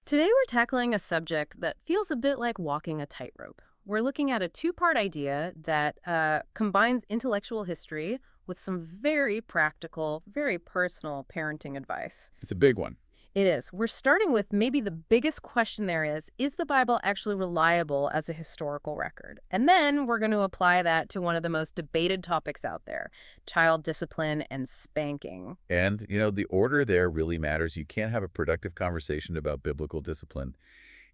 Today we're tackling a subject that feels a bit like walking a tightrope. We're looking at a two-part idea that combines intellectual history with some very practical, very personal parenting advice. It's a big one. It is. We're starting with maybe the biggest question there is the Bible actually reliable as a historical record? And then we're going to apply that to one of the most debated topics out there, child discipline and spanking. And, the order there really matters. You can't have a productive conversation about biblical discipline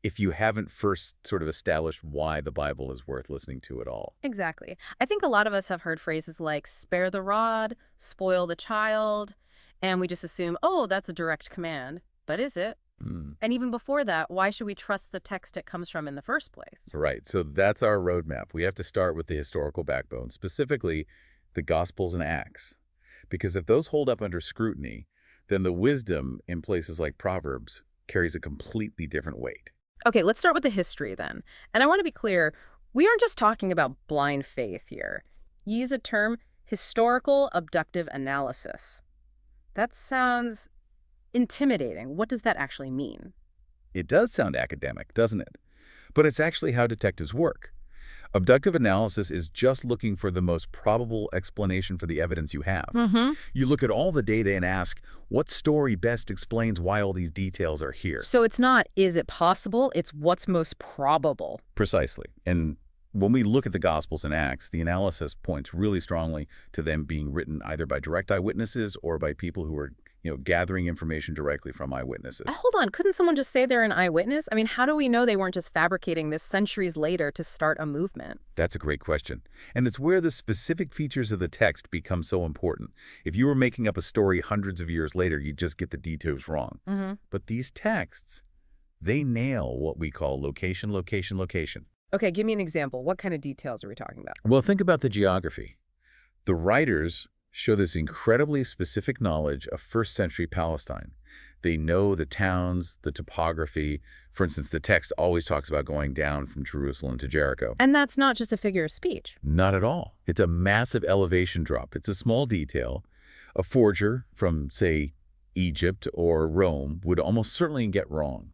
if you haven't first sort of established why the Bible is worth listening to at all. Exactly. I think a lot of us have heard phrases like spare the rod, spoil the child, and we just assume, oh, that's a direct command. But is it? Mm. And even before that, why should we trust the text it comes from in the first place? Right. So that's our roadmap. We have to start with the historical backbone, specifically the Gospels and Acts. Because if those hold up under scrutiny, then the wisdom in places like Proverbs carries a completely different weight. Okay, let's start with the history then. And I want to be clear, we aren't just talking about blind faith here. You use a term, historical abductive analysis. That sounds intimidating. What does that actually mean? It does sound academic, doesn't it? But it's actually how detectives work. Abductive analysis is just looking for the most probable explanation for the evidence you have. Mm-hmm. You look at all the data and ask, what story best explains why all these details are here? So it's not, is it possible? It's what's most probable. Precisely. And when we look at the Gospels and Acts, the analysis points really strongly to them being written either by direct eyewitnesses or by people who are, gathering information directly from eyewitnesses. Hold on, couldn't someone just say they're an eyewitness? I mean, how do we know they weren't just fabricating this centuries later to start a movement? That's a great question. And it's where the specific features of the text become so important. If you were making up a story hundreds of years later, you'd just get the details wrong. Mm-hmm. But these texts, they nail what we call location, location, location. Okay, give me an example. What kind of details are we talking about? Well, think about the geography. The writers show this incredibly specific knowledge of first-century Palestine. They know the towns, the topography. For instance, the text always talks about going down from Jerusalem to Jericho. And that's not just a figure of speech. Not at all. It's a massive elevation drop. It's a small detail. A forger from, say, Egypt or Rome would almost certainly get wrong.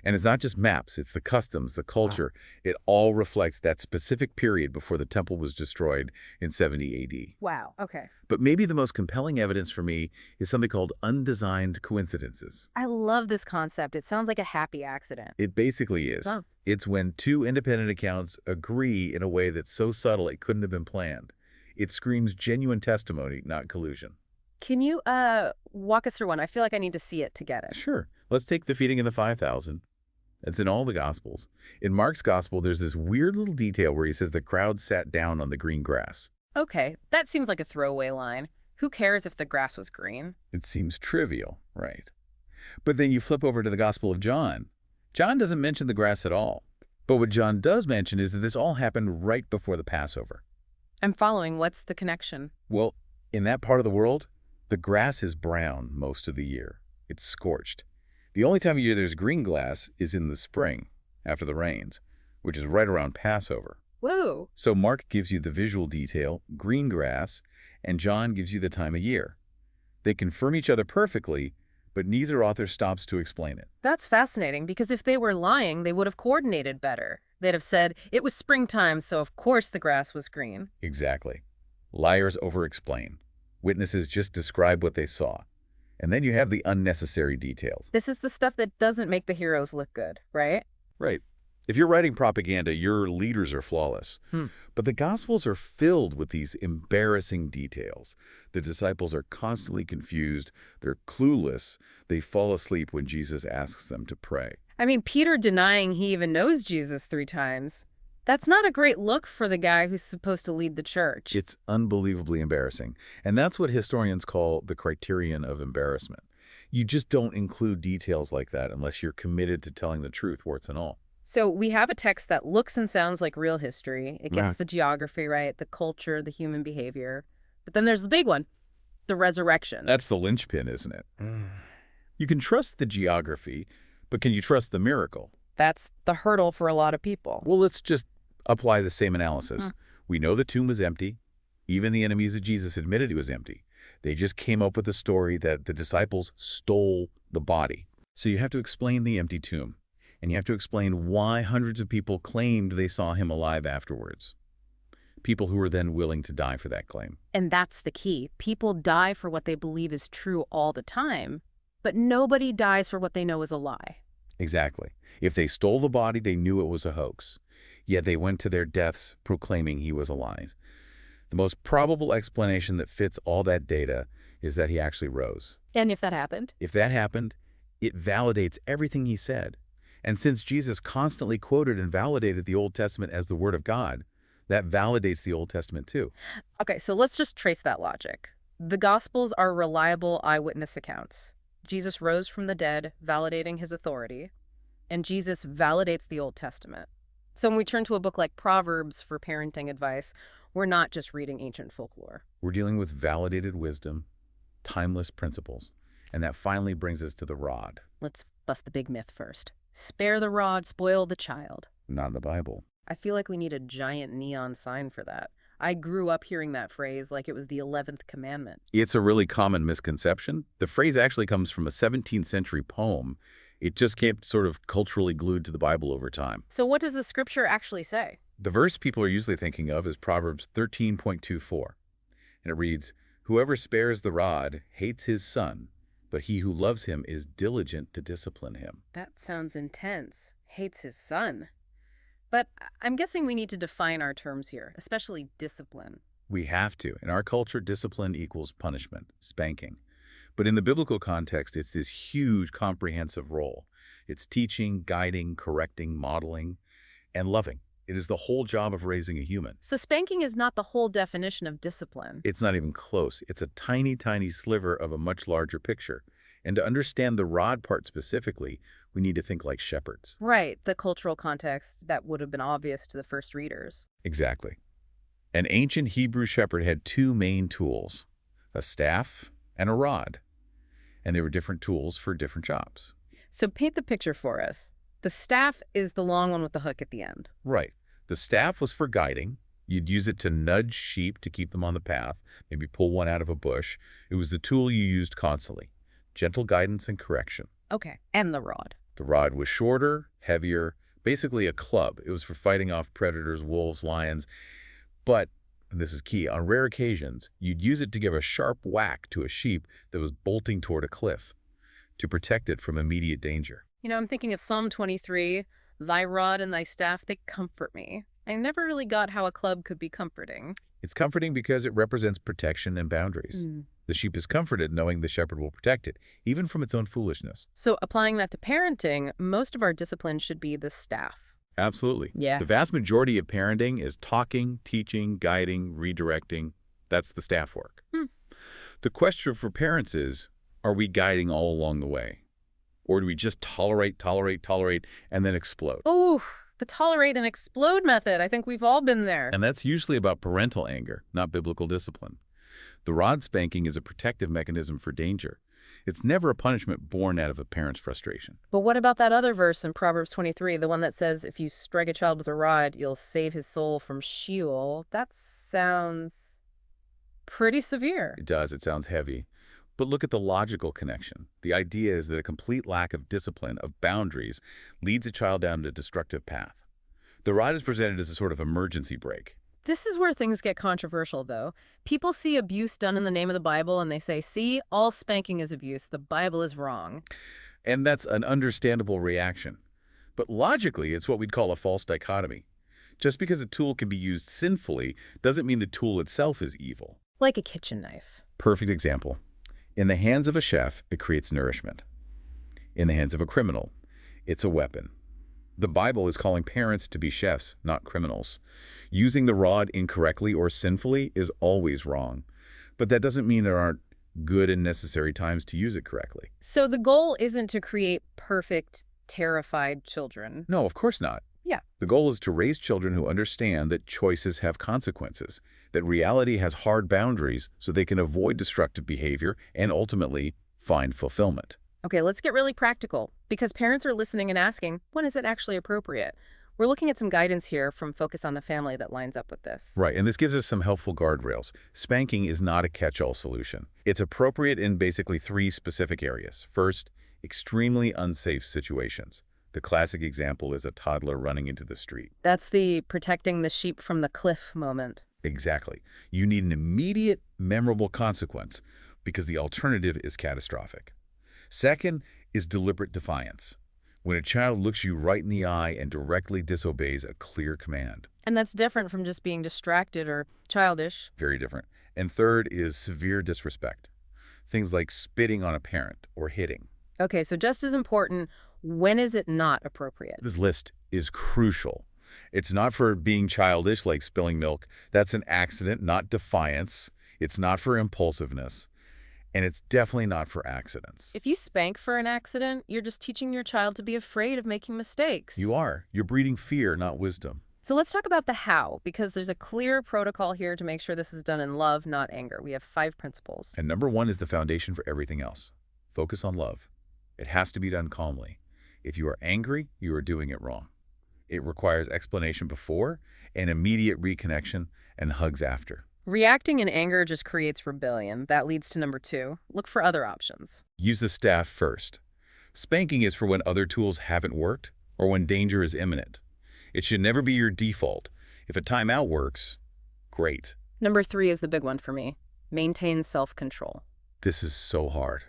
And it's not just maps, it's the customs, the culture. It all reflects that specific period before the temple was destroyed in 70 AD. Wow, okay. But maybe the most compelling evidence for me is something called undesigned coincidences. I love this concept. It sounds like a happy accident. It basically is. Huh. It's when two independent accounts agree in a way that's so subtle it couldn't have been planned. It screams genuine testimony, not collusion. Can you walk us through one? I feel like I need to see it to get it. Sure. Let's take the feeding of the 5,000. It's in all the Gospels. In Mark's Gospel, there's this weird little detail where he says the crowd sat down on the green grass. Okay, that seems like a throwaway line. Who cares if the grass was green? It seems trivial, right? But then you flip over to the Gospel of John. John doesn't mention the grass at all. But what John does mention is that this all happened right before the Passover. I'm following. What's the connection? Well, in that part of the world, the grass is brown most of the year. It's scorched. The only time of year there's green grass is in the spring, after the rains, which is right around Passover. Whoa. So Mark gives you the visual detail, green grass, and John gives you the time of year. They confirm each other perfectly, but neither author stops to explain it. That's fascinating because if they were lying, they would have coordinated better. They'd have said, it was springtime, so of course the grass was green. Exactly. Liars over-explain. Witnesses just describe what they saw. And then you have the unnecessary details. This is the stuff that doesn't make the heroes look good, right? Right. If you're writing propaganda, your leaders are flawless. But the Gospels are filled with these embarrassing details. The disciples are constantly confused. They're clueless. They fall asleep when Jesus asks them to pray. I mean, Peter denying he even knows Jesus 3 times. That's not a great look for the guy who's supposed to lead the church. It's unbelievably embarrassing. And that's what historians call the criterion of embarrassment. You just don't include details like that unless you're committed to telling the truth, warts and all. So we have a text that looks and sounds like real history. It gets Right. the geography right, the culture, the human behavior. But then there's the big one, the resurrection. That's the linchpin, isn't it? You can trust the geography, but can you trust the miracle? That's the hurdle for a lot of people. Well, let's just apply the same analysis. We know the tomb was empty. Even the enemies of Jesus admitted it was empty. They just came up with a story that the disciples stole the body. So you have to explain the empty tomb, and you have to explain why hundreds of people claimed they saw him alive afterwards. People who were then willing to die for that claim. And that's the key. People die for what they believe is true all the time, but nobody dies for what they know is a lie. Exactly. If they stole the body, they knew it was a hoax. Yet they went to their deaths proclaiming he was alive. The most probable explanation that fits all that data is that he actually rose. And if that happened? If that happened, it validates everything he said. And since Jesus constantly quoted and validated the Old Testament as the Word of God, that validates the Old Testament too. Okay, so let's just trace that logic. The Gospels are reliable eyewitness accounts. Jesus rose from the dead, validating his authority, and Jesus validates the Old Testament. So when we turn to a book like Proverbs for parenting advice, we're not just reading ancient folklore. We're dealing with validated wisdom, timeless principles, and that finally brings us to the rod. Let's bust the big myth first. Spare the rod, spoil the child. Not in the Bible. I feel like we need a giant neon sign for that. I grew up hearing that phrase like it was the 11th commandment. It's a really common misconception. The phrase actually comes from a 17th century poem. It just kept sort of culturally glued to the Bible over time. So what does the scripture actually say? The verse people are usually thinking of is Proverbs 13.24. And it reads, "Whoever spares the rod hates his son, but he who loves him is diligent to discipline him." That sounds intense. Hates his son. But I'm guessing we need to define our terms here, especially discipline. We have to. In our culture, discipline equals punishment, spanking. But in the biblical context, it's this huge comprehensive role. It's teaching, guiding, correcting, modeling, and loving. It is the whole job of raising a human. So spanking is not the whole definition of discipline. It's not even close. It's a tiny, tiny sliver of a much larger picture. And to understand the rod part specifically, we need to think like shepherds. Right, the cultural context that would have been obvious to the first readers. Exactly. An ancient Hebrew shepherd had two main tools, a staff and a rod. And they were different tools for different jobs. So paint the picture for us. The staff is the long one with the hook at the end. Right. The staff was for guiding. You'd use it to nudge sheep to keep them on the path, maybe pull one out of a bush. It was the tool you used constantly. Gentle guidance and correction. Okay, and the rod. The rod was shorter, heavier, basically a club. It was for fighting off predators, wolves, lions. But, and this is key, on rare occasions, you'd use it to give a sharp whack to a sheep that was bolting toward a cliff to protect it from immediate danger. You know, I'm thinking of Psalm 23, "Thy rod and thy staff, they comfort me." I never really got how a club could be comforting. It's comforting because it represents protection and boundaries. The sheep is comforted knowing the shepherd will protect it, even from its own foolishness. So applying that to parenting, most of our discipline should be the staff. Absolutely. Yeah. The vast majority of parenting is talking, teaching, guiding, redirecting. That's the staff work. The question for parents is, are we guiding all along the way? Or do we just tolerate, and then explode? Ooh, the tolerate and explode method. I think we've all been there. And that's usually about parental anger, not biblical discipline. The rod spanking is a protective mechanism for danger. It's never a punishment born out of a parent's frustration. But what about that other verse in Proverbs 23, the one that says, if you strike a child with a rod, you'll save his soul from Sheol? That sounds pretty severe. It does. It sounds heavy. But look at the logical connection. The idea is that a complete lack of discipline, of boundaries, leads a child down a destructive path. The rod is presented as a sort of emergency brake. This is where things get controversial, though. People see abuse done in the name of the Bible and they say, see, all spanking is abuse. The Bible is wrong. And that's an understandable reaction. But logically, it's what we'd call a false dichotomy. Just because a tool can be used sinfully doesn't mean the tool itself is evil. Like a kitchen knife. Perfect example. In the hands of a chef, it creates nourishment. In the hands of a criminal, it's a weapon. The Bible is calling parents to be chefs, not criminals. Using the rod incorrectly or sinfully is always wrong. But that doesn't mean there aren't good and necessary times to use it correctly. So the goal isn't to create perfect, terrified children. No, of course not. Yeah. The goal is to raise children who understand that choices have consequences, that reality has hard boundaries so they can avoid destructive behavior and ultimately find fulfillment. Okay, let's get really practical, because parents are listening and asking, when is it actually appropriate? We're looking at some guidance here from Focus on the Family that lines up with this. Right, and this gives us some helpful guardrails. Spanking is not a catch-all solution. It's appropriate in basically 3 specific areas. First, extremely unsafe situations. The classic example is a toddler running into the street. That's the protecting the sheep from the cliff moment. Exactly. You need an immediate, memorable consequence because the alternative is catastrophic. Second is deliberate defiance. When a child looks you right in the eye and directly disobeys a clear command. And that's different from just being distracted or childish. Very different. And third is severe disrespect. Things like spitting on a parent or hitting. Okay, so just as important, when is it not appropriate? This list is crucial. It's not for being childish like spilling milk. That's an accident, not defiance. It's not for impulsiveness. And it's definitely not for accidents. If you spank for an accident, you're just teaching your child to be afraid of making mistakes. You are. You're breeding fear, not wisdom. So let's talk about the how, because there's a clear protocol here to make sure this is done in love, not anger. We have 5 principles. And number 1 is the foundation for everything else. Focus on love. It has to be done calmly. If you are angry, you are doing it wrong. It requires explanation before and immediate reconnection and hugs after. Reacting in anger just creates rebellion. That leads to number 2. Look for other options. Use the staff first. Spanking is for when other tools haven't worked or when danger is imminent. It should never be your default. If a timeout works, great. Number 3 is the big one for me. Maintain self-control. This is so hard.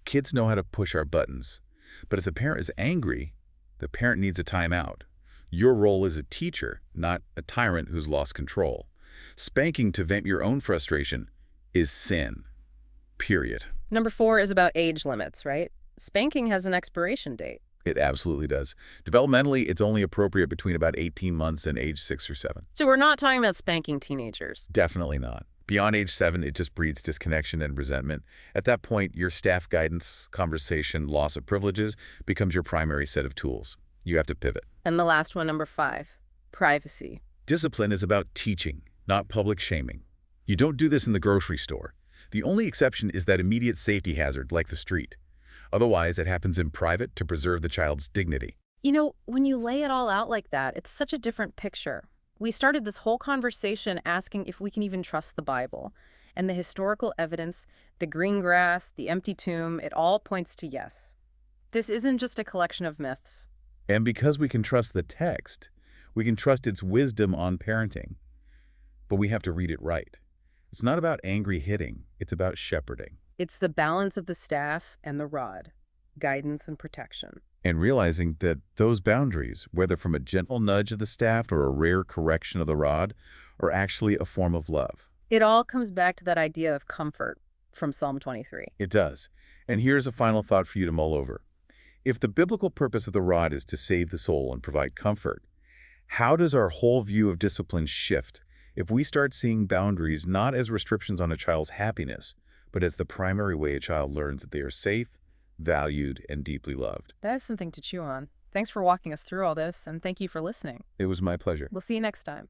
Kids know how to push our buttons. But if the parent is angry, the parent needs a timeout. Your role is a teacher, not a tyrant who's lost control. Spanking to vent your own frustration is sin. Period. Number 4 is about age limits, right? Spanking has an expiration date. It absolutely does. Developmentally, it's only appropriate between about 18 months and age 6 or 7. So we're not talking about spanking teenagers. Definitely not. Beyond age 7, it just breeds disconnection and resentment. At that point, your staff guidance, conversation, loss of privileges becomes your primary set of tools. You have to pivot. And the last one, number 5, privacy. Discipline is about teaching, not public shaming. You don't do this in the grocery store. The only exception is that immediate safety hazard, like the street. Otherwise, it happens in private to preserve the child's dignity. You know, when you lay it all out like that, it's such a different picture. We started this whole conversation asking if we can even trust the Bible. And the historical evidence, the green grass, the empty tomb, it all points to yes. This isn't just a collection of myths. And because we can trust the text, we can trust its wisdom on parenting. But we have to read it right. It's not about angry hitting. It's about shepherding. It's the balance of the staff and the rod, guidance and protection. And realizing that those boundaries, whether from a gentle nudge of the staff or a rare correction of the rod, are actually a form of love. It all comes back to that idea of comfort from Psalm 23. It does. And here's a final thought for you to mull over. If the biblical purpose of the rod is to save the soul and provide comfort, how does our whole view of discipline shift if we start seeing boundaries not as restrictions on a child's happiness, but as the primary way a child learns that they are safe, valued, and deeply loved? That is something to chew on. Thanks for walking us through all this, and thank you for listening. It was my pleasure. We'll see you next time.